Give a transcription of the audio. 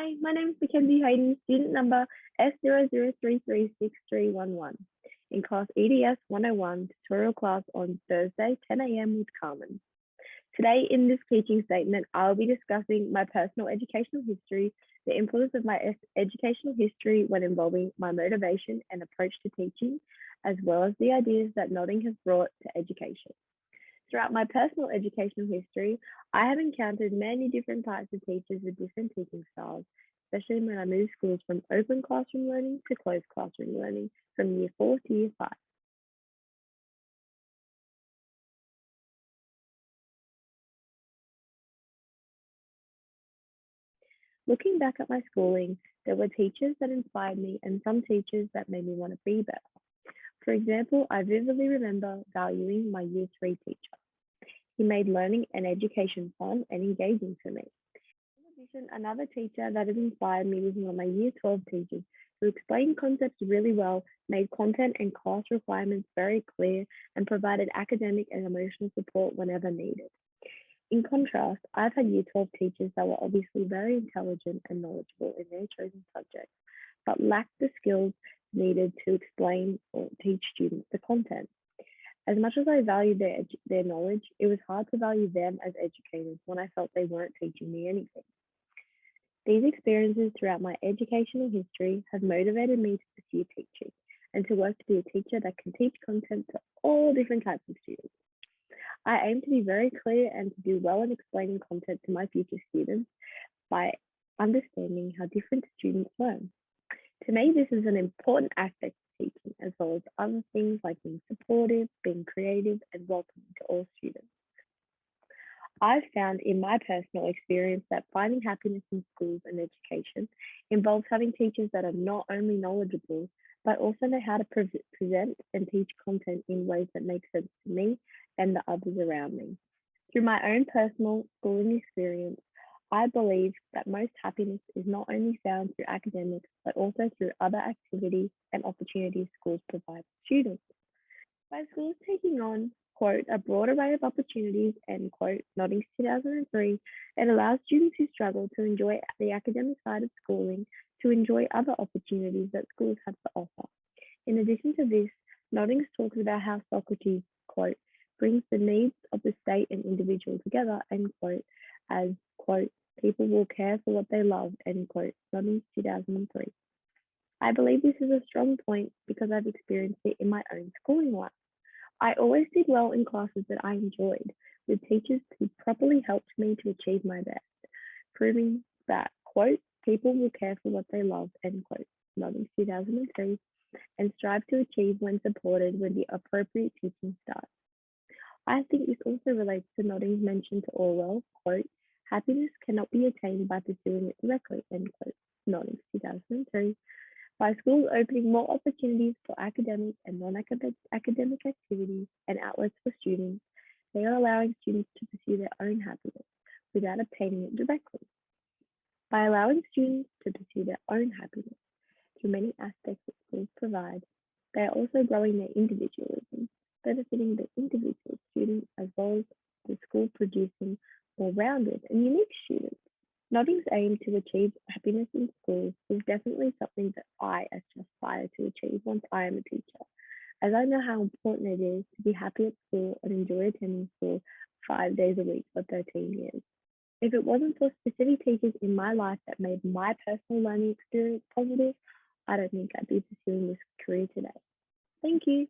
Hi, my name is Mackenzie Hayden, student number S00336311 in class EDS 101 tutorial class on Thursday, 10 a.m. with Carmen. Today in this teaching statement, I'll be discussing my personal educational history, the influence of my educational history when involving my motivation and approach to teaching, as well as the ideas that nodding has brought to education. Throughout my personal educational history, I have encountered many different types of teachers with different teaching styles, especially when I moved schools from open classroom learning to closed classroom learning from year 4 to year 5. Looking back at my schooling, there were teachers that inspired me and some teachers that made me want to be better. For example, I vividly remember valuing my year 3 teacher. He made learning and education fun and engaging for me. In addition, another teacher that has inspired me was one of my year 12 teachers who explained concepts really well, made content and class requirements very clear, and provided academic and emotional support whenever needed. In contrast, I've had year 12 teachers that were obviously very intelligent and knowledgeable in their chosen subjects, but lacked the skills needed to explain or teach students the content. As much as I valued their knowledge, it was hard to value them as educators when I felt they weren't teaching me anything. These experiences throughout my educational history have motivated me to pursue teaching and to work to be a teacher that can teach content to all different types of students. I aim to be very clear and to do well in explaining content to my future students by understanding how different students learn. To me, this is an important aspect of teaching, as well as other things like being supportive, being creative, and welcoming to all students. I've found in my personal experience that finding happiness in schools and education involves having teachers that are not only knowledgeable, but also know how to present and teach content in ways that make sense to me and the others around me. Through my own personal schooling experience, I believe that most happiness is not only found through academics, but also through other activities and opportunities schools provide students. By schools taking on, quote, a broad array of opportunities, end quote, Noddings 2003, it allows students who struggle to enjoy the academic side of schooling to enjoy other opportunities that schools have to offer. In addition to this, Noddings talks about how Socrates, quote, brings the needs of the state and individual together, end quote, as, quote, people will care for what they love, end quote, Noddings 2003. I believe this is a strong point because I've experienced it in my own schooling life. I always did well in classes that I enjoyed, with teachers who properly helped me to achieve my best, proving that, quote, people will care for what they love, end quote, Noddings 2003, and strive to achieve when supported with the appropriate teaching style. I think this also relates to Noddings' mention to Orwell, quote, happiness cannot be attained by pursuing it directly, end quote, Noddings 2003. By schools opening more opportunities for academic and non-academic activities and outlets for students, they are allowing students to pursue their own happiness without obtaining it directly. By allowing students to pursue their own happiness through many aspects that schools provide, they are also growing their individualism, benefiting the individual student as well as the school producing more rounded and unique students. Nodding's aim to achieve happiness in schools is definitely something that I aspire to achieve once I am a teacher, as I know how important it is to be happy at school and enjoy attending school 5 days a week for 13 years. If it wasn't for specific teachers in my life that made my personal learning experience positive, I don't think I'd be pursuing this career today. Thank you.